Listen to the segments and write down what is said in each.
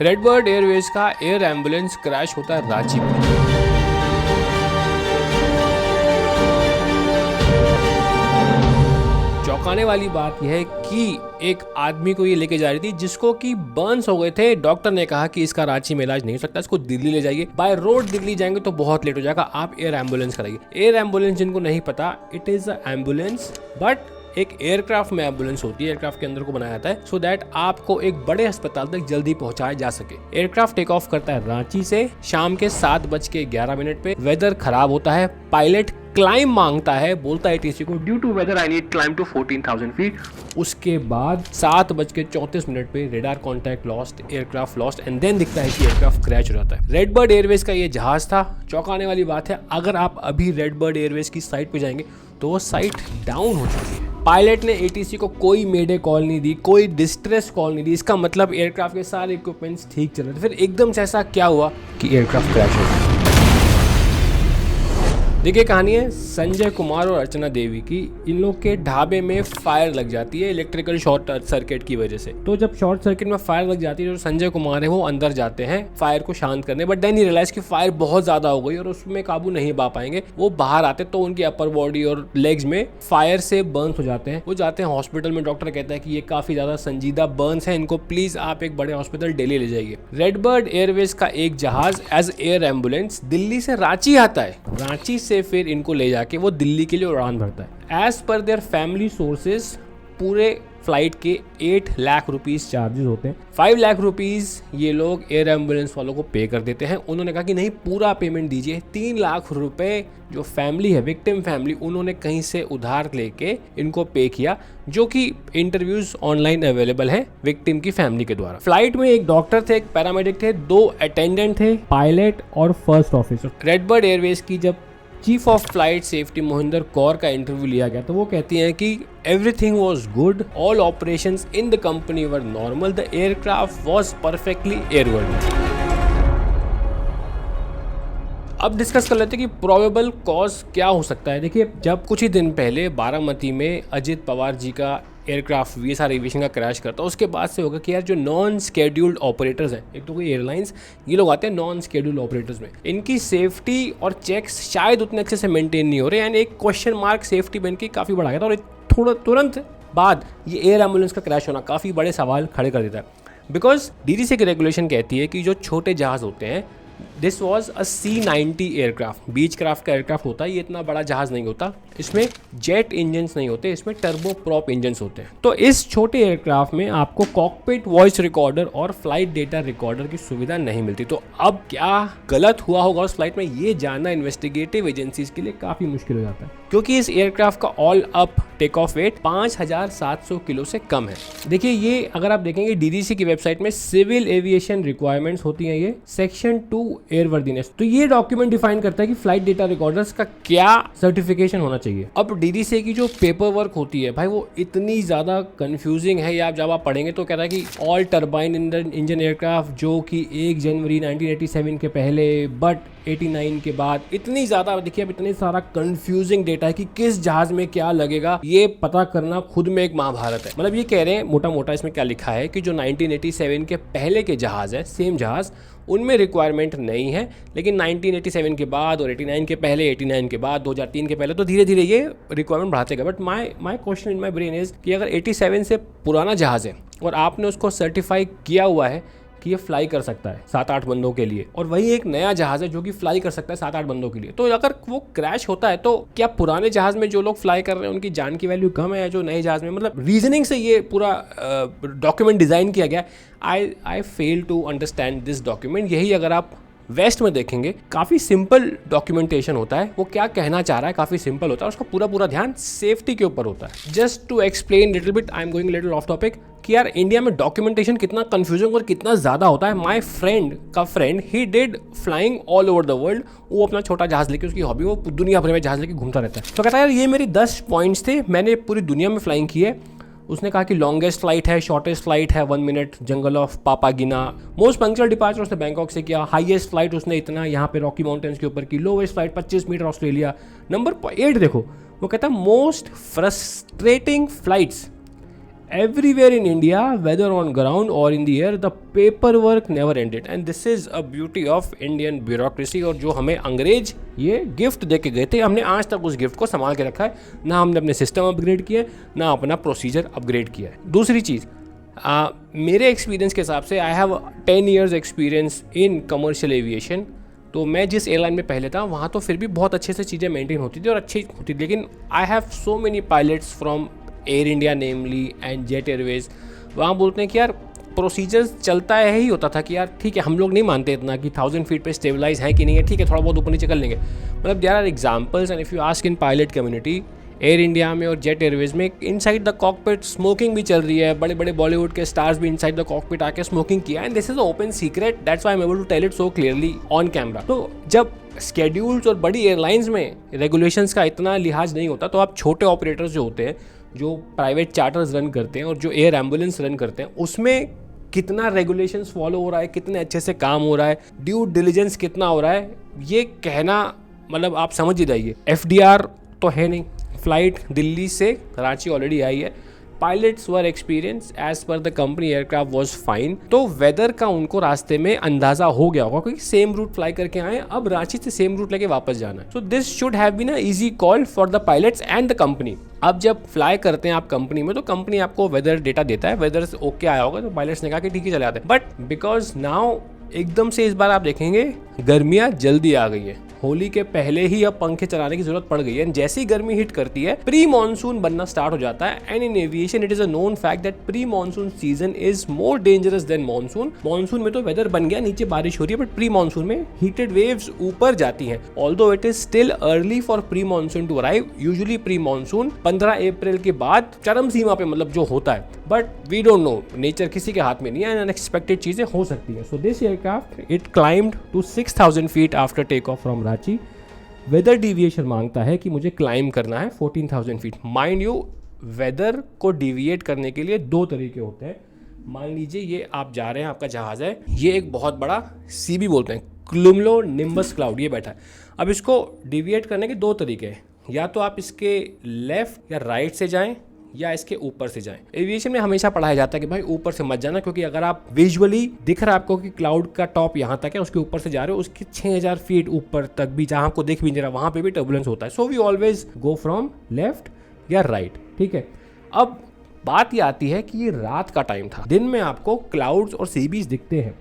RedBird Airways का air ambulance crash होता है रांची में। चौंकाने वाली बात यह है कि एक आदमी को ये लेके जा रही थी जिसको कि बर्न्स हो गए थे। डॉक्टर ने कहा कि इसका रांची में इलाज नहीं हो सकता, इसको दिल्ली ले जाइए। बाय रोड दिल्ली जाएंगे तो बहुत लेट हो जाएगा, आप एयर एम्बुलेंस कराइए। एयर एम्बुलेंस जिनको नहीं पता, it is a ambulance, but एक एयरक्राफ्ट में एम्बुलेंस होती है। एयरक्राफ्ट के अंदर को बनाया जाता है सो दैट आपको एक बड़े अस्पताल तक जल्दी पहुंचाया जा सके। एयरक्राफ्ट टेक ऑफ करता है रांची से शाम के 7:11 पे। वेदर खराब होता है, पायलट क्लाइम मांगता है, बोलता है टीसी को due to weather I need climb to 14,000 feet. उसके बाद 7:34 पे radar contact lost, aircraft lost and then दिखता है कि एयरक्राफ्ट क्रैश हो जाता है। रेडबर्ड एयरवेज का ये जहाज था। चौंकाने वाली बात है, अगर आप अभी रेडबर्ड एयरवेज की साइट पे जाएंगे तो वो साइट डाउन हो चुकी है। पायलट ने एटीसी को कोई मेडे कॉल नहीं दी, कोई डिस्ट्रेस कॉल नहीं दी। इसका मतलब एयरक्राफ्ट के सारे इक्विपमेंट्स ठीक चल रहे थे। फिर एकदम से ऐसा क्या हुआ कि एयरक्राफ्ट क्रैश हो गया। देखिए, कहानी है संजय कुमार और अर्चना देवी की। इन लोग के ढाबे में फायर लग जाती है इलेक्ट्रिकल शॉर्ट सर्किट की वजह से। तो जब शॉर्ट सर्किट में फायर लग जाती है तो संजय कुमार है वो अंदर जाते हैं फायर को शांत करने, बट देन ही रियलाइज कि फायर बहुत ज्यादा हो गई और उसमें काबू नहीं पा पाएंगे। वो बाहर आते तो उनकी अपर बॉडी और लेग्स में फायर से बर्न्स हो जाते हैं। वो जाते हैं हॉस्पिटल में। डॉक्टर कहता है कि ये काफी ज्यादा संजीदा बर्न्स है, इनको प्लीज आप एक बड़े हॉस्पिटल दिल्ली ले जाइए। रेडबर्ड एयरवेज का एक जहाज एज एयर एम्बुलेंस दिल्ली से रांची आता है। रांची से फिर इनको ले जाके वो दिल्ली के लिए उड़ान भरता है। As per their family sources पूरे फ्लाइट के 8 लाख रुपीस चार्जेस होते हैं। 5 लाख रुपीस ये लोग एयर एम्बुलेंस वालों को पे कर देते हैं। उन्होंने कहा कि नहीं, पूरा पेमेंट दीजिए। 3 लाख रुपए जो फैमिली है, विक्टिम फैमिली, उन्होंने कहीं से उधार लेके इनको पे किया, जो कि इंटरव्यूज ऑनलाइन अवेलेबल है विक्टिम की फैमिली के द्वारा। फ्लाइट में एक डॉक्टर थे, एक पैरामेडिक थे, 2 अटेंडेंट थे, पायलट और फर्स्ट ऑफिसर। रेडबर्ड एयरवेज की जब chief of flight safety Mohinder Kaur का इंटरव्यू लिया गया तो वो कहती हैं कि everything was good, all operations in the company were normal, the aircraft was perfectly airworthy. अब डिस्कस कर लेते हैं कि प्रोबेबल कॉज क्या हो सकता है। देखिए, जब कुछ ही दिन पहले बारामती में अजित पवार जी का एयरक्राफ्ट वीएसआर एविएशन का क्रैश करता है, उसके बाद से होगा कि यार जो नॉन स्केड्यूल्ड ऑपरेटर्स हैं, एक तो कोई एयरलाइंस, ये लोग आते हैं नॉन स्केड्यूल्ड ऑपरेटर्स में, इनकी सेफ्टी और चेक्स शायद उतने अच्छे से मेंटेन नहीं हो रहे एंड एक क्वेश्चन मार्क सेफ्टी बन के काफ़ी बड़ा गया था। और थोड़ा तुरंत बाद ये एयर एम्बुलेंस का क्रैश होना काफ़ी बड़े सवाल खड़े कर देता है। बिकॉज डीजीसी की रेगुलेशन कहती है कि जो छोटे जहाज़ होते हैं, this was a C-90 aircraft, beach craft का एयरक्राफ्ट होता है, ये इतना बड़ा जहाज नहीं होता, इसमें जेट इंजन्स नहीं होते, इसमें टर्बो प्रॉप इंजन्स होते हैं। तो इस छोटे एयरक्राफ्ट में आपको कॉकपिट वॉइस रिकॉर्डर और फ्लाइट डेटा रिकॉर्डर की सुविधा नहीं मिलती। तो अब क्या गलत हुआ होगा उस फ्लाइट में, ये जानना इन्वेस्टिगेटिव एजेंसीज के लिए काफी मुश्किल हो जाता है, क्योंकि इस एयरक्राफ्ट का all up take off weight 5,700 kilo से कम है। देखिए, ये अगर आप देखेंगे डीजीसी की वेबसाइट में सिविल एविएशन रिक्वायरमेंट्स होती हैं, ये सेक्शन 2 एयरवर्दीनेस, तो ये डॉक्यूमेंट डिफाइन करता है कि फ्लाइट डेटा रिकॉर्डर्स का क्या सर्टिफिकेशन होना चाहिए। अब डीजीसी की जो पेपर वर्क होती है भाई, वो इतनी ज्यादा कंफ्यूजिंग है, या जब आप पढ़ेंगे तो कहता है कि ऑल टर्बाइन इंजन एयरक्राफ्ट जो कि 1 जनवरी 1987 के पहले बट 89 के बाद, इतनी ज्यादा, देखिए अब इतनी सारा कंफ्यूजिंग डेटा है कि किस जहाज में क्या लगेगा, ये पता करना खुद में एक महाभारत है। मतलब ये कह रहे हैं मोटा मोटा इसमें क्या लिखा है कि जो 1987 के पहले के जहाज है, सेम जहाज, उनमें रिक्वायरमेंट नहीं है, लेकिन 1987 के बाद और 89 के पहले, 89 के बाद, 2003 के पहले, तो धीरे धीरे ये रिक्वायरमेंट बढ़ाते गए। But my question in my brain is कि अगर 87 से पुराना जहाज है और आपने उसको सर्टिफाई किया हुआ है कि ये फ्लाई कर सकता है 7-8 बंदों के लिए, और वही एक नया जहाज है जो कि फ्लाई कर सकता है 7-8 बंदों के लिए, तो अगर वो क्रैश होता है तो क्या पुराने जहाज में जो लोग फ्लाई कर रहे हैं उनकी जान की वैल्यू कम है या जो नए जहाज में? मतलब रीजनिंग से ये पूरा डॉक्यूमेंट डिजाइन किया गया। I fail to understand this document. यही अगर आप वेस्ट में देखेंगे, काफ़ी सिंपल डॉक्यूमेंटेशन होता है, वो क्या कहना चाह रहा है काफ़ी सिंपल होता है, उसका पूरा ध्यान सेफ्टी के ऊपर होता है। Just to explain little bit, I am going little off topic, कि यार इंडिया में डॉक्यूमेंटेशन कितना कंफ्यूजिंग और कितना ज़्यादा होता है। माय फ्रेंड का friend, he did flying all over the world, वो अपना छोटा जहाज लेके, उसकी हॉबी, वो दुनिया भर में जहाज लेके घूमता रहता है। तो कहता है यार ये मेरी 10 पॉइंट्स थे, मैंने पूरी दुनिया में फ्लाइंग की है। उसने कहा कि लॉन्गेस्ट फ्लाइट है, शॉर्टेस्ट फ्लाइट है 1 मिनट, जंगल ऑफ पापागिना, मोस्ट पंक्चुअल डिपार्चर उसने बैंकॉक से किया, हाईएस्ट फ्लाइट उसने इतना यहाँ पे रॉकी माउंटेन्स के ऊपर की, lowest flight 25 metre Australia. Number 8 देखो, वो कहता है most frustrating flights everywhere in India, whether on ground or in the air, the paperwork never ended, and this is a beauty of Indian bureaucracy। और जो हमें अंग्रेज ये गिफ्ट दे के गए थे, हमने आज तक उस गिफ्ट को संभाल के रखा है। ना हमने अपने सिस्टम अपग्रेड किया है, ना अपना प्रोसीजर अपग्रेड किया है। दूसरी चीज़, मेरे एक्सपीरियंस के हिसाब से I have 10 years experience in commercial aviation. तो मैं जिस एयरलाइन में पहले था वहाँ तो फिर भी बहुत अच्छे से चीज़ें मेंटेन होती थी और अच्छी होती थी, लेकिन I have so many pilots from air India namely and jet Airways. वहाँ बोलते हैं कि यार प्रोसीजर्स चलता है ही होता था कि यार ठीक है, हम लोग नहीं मानते इतना कि 1000 फीट पे स्टेबलाइज है कि नहीं है, ठीक है थोड़ा बहुत ऊपर नीचे कर लेंगे। मतलब there are examples, and if you ask in pilot community, air India में और जेट एयरवेज में इनसाइड द कॉकपिट स्मोकिंग भी चल रही है। बड़े बड़े बॉलीवुड के स्टार्स भी इनसाइड द कॉकपिट आके स्मोकिंग किया, and this is open secret, that's why I am able to tell it so clearly on camera. तो जब स्केड्यूल्स और बड़ी एयरलाइंस में रेगुलेशंस का इतना लिहाज नहीं होता, तो आप छोटे ऑपरेटर्स जो होते हैं, जो प्राइवेट चार्टर्स रन करते हैं और जो एयर एम्बुलेंस रन करते हैं, उसमें कितना रेगुलेशंस फॉलो हो रहा है, कितने अच्छे से काम हो रहा है, ड्यू डिलिजेंस कितना हो रहा है, ये कहना मतलब आप समझ ही जाइए। FDR तो है नहीं, फ्लाइट दिल्ली से कराची ऑलरेडी आई है, pilots were experience as per the company aircraft was fine. तो वेदर का उनको रास्ते में अंदाजा हो गया होगा क्योंकि सेम रूट फ्लाई करके आए, अब रांची से सेम रूट लेके वापस जाना है। So this should have been a easy call for the pilots and the company. अब जब फ्लाई करते हैं आप कंपनी में, तो कंपनी आपको वेदर डेटा देता है, वेदर ओके आया होगा तो पायलट्स ने कहा कि ठीक ही चले आते हैं। बट बिकॉज नाउ एकदम से इस बार आप देखेंगे गर्मियाँ जल्दी आ गई है, होली के पहले ही अब पंखे चलाने की जरूरत पड़ गई है। जैसी गर्मी हिट करती है, प्री मानसून बनना स्टार्ट हो जाता है। And in aviation it is a known fact that pre monsoon season is more dangerous than monsoon. Monsoon में तो वेदर बन गया, नीचे बारिश हो रही है, बट प्री मानसून में हीटेड वेव्स ऊपर जाती हैं। Although it is still early for pre monsoon to arrive. Usually pre monsoon 15 April के बाद चरम सीमा पे मतलब जो होता है, but we don't know, nature किसी के हाथ में नहीं है, अनएक्सपेक्टेड चीजें हो सकती है। So this aircraft it climbed to 6000 feet after take off from Ranchi. Weather deviation मांगता है कि मुझे क्लाइम करना है 14,000 फीट। माइंड यू, वेदर को डिविएट करने के लिए 2 तरीके होते हैं। मान लीजिए ये आप जा रहे हैं, आपका जहाज़ है, ये एक बहुत बड़ा CB बोलते हैं, क्लुमलो निम्बस क्लाउड, ये बैठा है। अब इसको डिविएट करने के 2 तरीके हैं, या तो आप इसके लेफ्ट या राइट से जाएं या इसके ऊपर से जाएं। एविएशन में हमेशा पढ़ाया जाता है कि भाई ऊपर से मत जाना, क्योंकि अगर आप विजुअली दिख रहा है आपको कि क्लाउड का टॉप यहाँ तक है, उसके ऊपर से जा रहे हो, उसके 6000 फीट ऊपर तक भी जहाँ आपको दिख भी नहीं रहा, वहाँ पे भी टर्बुलेंस होता है। So we always go from left या राइट, ठीक है। अब बात ये आती है कि ये रात का टाइम था, दिन में आपको क्लाउड्स और सीबीज दिखते हैं,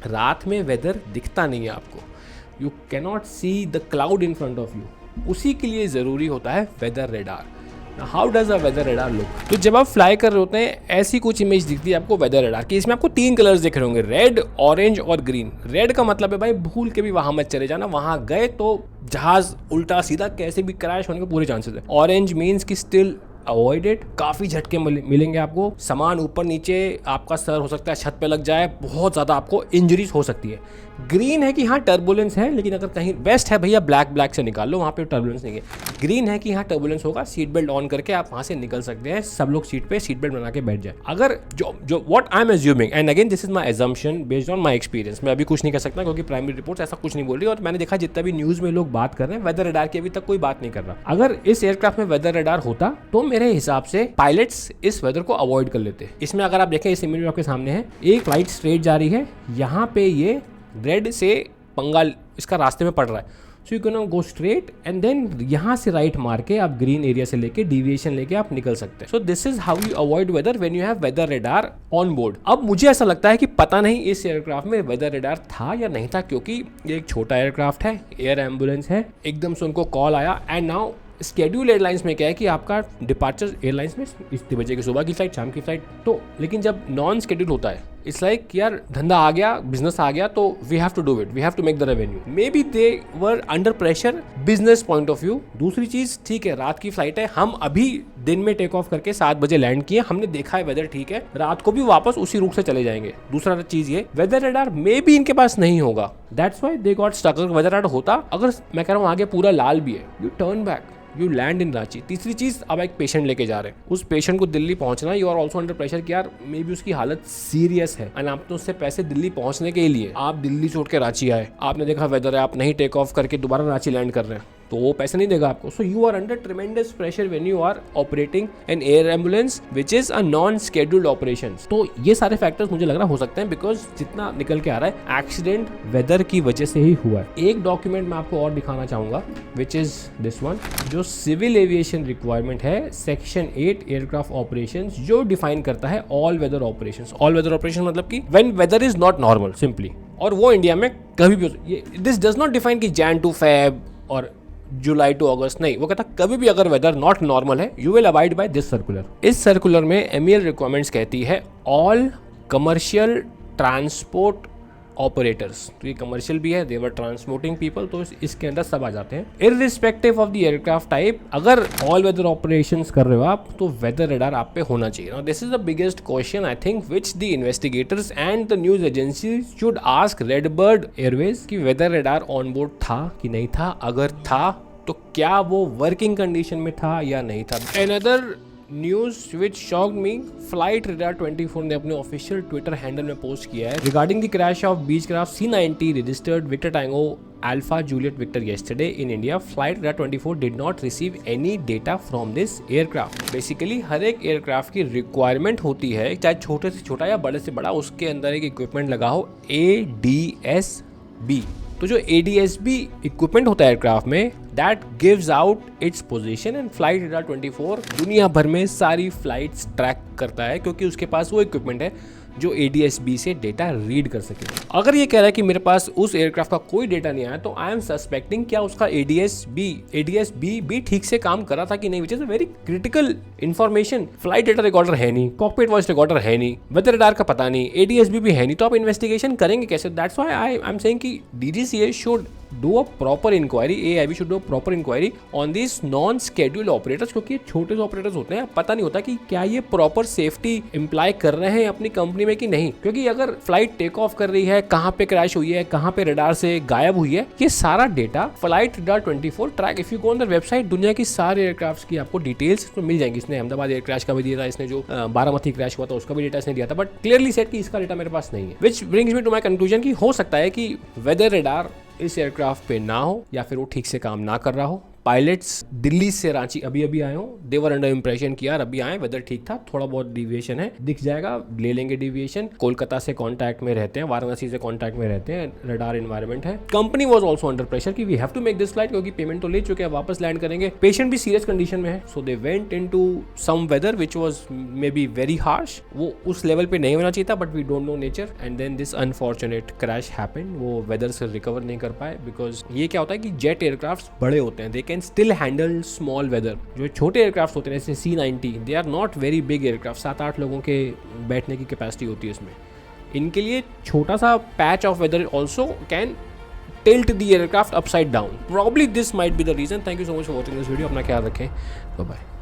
रात में वेदर दिखता नहीं है आपको। You cannot see the cloud in front of you. उसी के लिए ज़रूरी होता है weather radar. How does a weather radar look? तो जब आप फ्लाई कर रहे होते हैं, ऐसी कुछ इमेज दिखती है आपको वेदर रेडार की। इसमें आपको 3 कलर्स दिख रहे होंगे, रेड, ऑरेंज और ग्रीन। रेड का मतलब है भाई भूल के भी वहां मत चले जाना, वहां गए तो जहाज उल्टा सीधा कैसे भी क्रैश होने के पूरे चांसेस है। ऑरेंज मीन्स कि स्टिल अवॉइडेड, काफ़ी झटके मिलेंगे आपको, सामान ऊपर नीचे, आपका सर हो सकता है छत पे लग जाए, बहुत ज़्यादा आपको इंजरीज हो सकती है। ग्रीन है कि हाँ टर्बुलेंस है, लेकिन अगर कहीं वेस्ट है भैया, ब्लैक से निकाल लो, वहाँ पे टर्बुलेंस नहीं है। ग्रीन है कि हाँ टर्बुलेंस होगा, सीट बेल्ट ऑन करके आप वहाँ से निकल सकते हैं, सब लोग सीट पे सीट बेल्ट बना के बैठ जाए। अगर जो what I am assuming, and again this is my assumption based on my experience, मैं अभी कुछ नहीं कर सकता क्योंकि प्राइमरी रिपोर्ट्स ऐसा कुछ नहीं बोल रही, और मैंने देखा जितना भी न्यूज़ में लोग बात कर रहे हैं, वेदर रेडार की अभी तक कोई बात नहीं कर रहा। अगर इस एयरक्राफ्ट में वेदर रेडार होता तो मेरे हिसाब से पायलट्स इस वेदर को अवॉइड कर लेते। इसमें अगर आप देखें, इस इमेज में आपके सामने है, एक फ्लाइट स्ट्रेट जा रही है, यहाँ पे ये रेड से पंगा इसका रास्ते में पड़ रहा है, so you can go straight and then यहाँ से राइट मार के आप ग्रीन एरिया से लेके डिविएशन लेके आप निकल सकते हैं। So this is how you avoid weather when you have weather radar on board. अब मुझे ऐसा लगता है कि पता नहीं इस एयरक्राफ्ट में वेदर रेडार था या नहीं था, क्योंकि ये एक छोटा एयरक्राफ्ट है, एयर एम्बुलेंस है, एकदम से उनको कॉल आया। एंड नाउ स्केड्यूल एयरलाइंस में क्या है कि आपका डिपार्चर एयरलाइंस में इतने बजे की सुबह की फ्लाइट, शाम की फ्लाइट, तो लेकिन जब नॉन स्केड्यूल होता है, इट्स लाइक यार धंधा आ गया, बिजनेस आ गया, तो we have to do it, we have to make the revenue. Maybe they were under pressure business point of view. दूसरी चीज, ठीक है रात की फ्लाइट है, हम अभी दिन में टेक ऑफ करके 7 बजे लैंड किए, हमने देखा है वेदर ठीक है, रात को भी वापस उसी रूट से चले जाएंगे। दूसरा चीज ये, वेदर रेडार मे बी इनके पास नहीं होगा, that's why they got stuck. अगर वेदर रेडार होता, अगर मैं कह रहा हूँ आगे पूरा लाल भी है, U turn back, you land in Ranchi. तीसरी चीज, अब एक पेशेंट लेके जा रहे हैं, उस पेशेंट को दिल्ली पहुंचना, you are also under pressure कि यार मे बी उसकी हालत सीरियस है, एंड आपने उससे पैसे दिल्ली पहुंचने के लिए आप दिल्ली से उठ के रांची आए, आपने देखा वेदर है, आप नहीं टेक ऑफ करके दोबारा रांची लैंड कर रहे हैं, तो वो पैसे नहीं देगा आपको. So you are under tremendous pressure when you are operating an air ambulance which is a non scheduled operation. तो ये सारे फैक्टर्स मुझे लग रहा हो सकते हैं बिकॉज जितना निकल के आ रहा है एक्सीडेंट वेदर की वजह से ही हुआ है. एक डॉक्यूमेंट मैं आपको और दिखाना चाहूंगा विच इज दिस वन, जो सिविल एविएशन रिक्वायरमेंट है सेक्शन 8 एयरक्राफ्ट ऑपरेशंस, जो डिफाइन करता है all weather operations. All weather operation मतलब कि when weather is not normal simply, और वो इंडिया में कभी भी. दिस डज नॉट डिफाइन कि जैन टू फेब और जुलाई टू अगस्त, नहीं. वो कहता कभी भी अगर वेदर नॉट नॉर्मल है you will avoid by this circular. इस सर्कुलर में MEL रिक्वायरमेंट्स कहती है ऑल कमर्शियल ट्रांसपोर्ट ऑपरेटर्स. तो ये कमर्शियल भी है, दे वर ट्रांसपोर्टिंग पीपल, तो इसके अंदर सब आ जाते हैं. Irrespective of the aircraft type, अगर ऑल वेदर ऑपरेशंस कर रहे हो आप तो वेदर रडार आप पे होना चाहिए. Now this is the biggest question I think which the investigators and the news agency should ask RedBird Airways कि वेदर रडार ऑन बोर्ड था कि नहीं था. अगर था तो क्या वो वर्किंग कंडीशन में था या नहीं था. Another news which shocked me, flight radar 24 ने अपने ऑफिशियल ट्विटर हैंडल में पोस्ट किया है regarding the crash of Beechcraft C90 registered Victor Tango Alpha Juliet Victor yesterday in India. Flight Radar 24 did not receive any data from this aircraft. Basically हर एक aircraft की requirement होती है, चाहे छोटे से छोटा या बड़े से बड़ा, उसके अंदर एक इक्विपमेंट लगा हो ADS-B. तो जो ADS-B इक्विपमेंट होता है एयरक्राफ्ट में, that gives out its position and flight radar 24 दुनिया भर में सारी फ्लाइट्स ट्रैक करता है क्योंकि उसके पास वो इक्विपमेंट है जो ADS-B से डेटा रीड कर सके. अगर ये कह रहा है कि मेरे पास उस एयरक्राफ्ट का कोई डेटा नहीं आया तो आई एम सस्पेक्टिंग क्या उसका ADS-B भी ठीक से काम कर रहा था कि नहीं, विच is a very critical information. Flight data recorder है नहीं, कॉकपिट वॉइस रिकॉर्डर है नहीं, वेदर रडार का पता नहीं, ADS-B भी है नहीं, तो आप इन्वेस्टिगेशन करेंगे कैसे. That's why I am saying कि DGCA should do a proper inquiry, AIB should do a proper inquiry on these non-scheduled operators, क्योंकि ये छोटे से ऑपरेटर्स होते हैं, पता नहीं होता कि क्या ये प्रॉपर सेफ्टी इम्प्लाई कर रहे हैं अपनी कंपनी में कि नहीं. क्योंकि अगर फ्लाइट टेक ऑफ कर रही है, कहाँ पे क्रैश हुई है, कहाँ पे रडार से गायब हुई है, ये सारा data flight radar 24 track. If you go on the website, दुनिया की सारे एयरक्राफ्ट की आपको डिटेल्स तो मिल जाएंगी. इसने अहमदाबाद एयर क्रैश का भी दिया था, इसने जो बारामती क्रैश हुआ था उसका भी डेटा इसने दिया था, बट क्लियरली सेट कि इसका डेटा मेरे पास नहीं है. Which brings me to my conclusion कि हो सकता है कि वेदर रडार इस एयरक्राफ्ट पे ना हो या फिर वो ठीक से काम ना कर रहा हो. पायलट्स दिल्ली से रांची अभी आए हो, देवर अंडर इंप्रेशन कि यार अभी आए, वेदर ठीक था, थोड़ा बहुत डिविएशन है, दिख जाएगा, ले लेंगे डिविएशन. कोलकाता से कांटेक्ट में रहते हैं, वाराणसी से कांटेक्ट में रहते हैं, रडार एनवायरनमेंट है. Company was also under pressure कि we have to make this flight, क्योंकि पेमेंट तो ले चुके हैं, वापस लैंड करेंगे. पेशेंट भी सीरियस कंडीशन में है, so they went into some weather which was maybe very harsh. वो उस लेवल पे नहीं होना चाहिए था, but we don't know nature, and then this unfortunate crash happened. वो वेदर से रिकवर नहीं कर पाए बिकॉज ये क्या होता है कि जेट एयरक्राफ्ट बड़े होते हैं, they can still handle small weather. जो छोटे एयरक्राफ्ट होते हैं जैसे C90, they are not very big aircraft, 7-8 लोगों के बैठने की कैपेसिटी होती है इसमें. इनके लिए छोटा सा patch of weather also can tilt the aircraft upside down. Probably this might be the reason. Thank you so much for watching this video. अपना ख्याल रखें. Bye bye.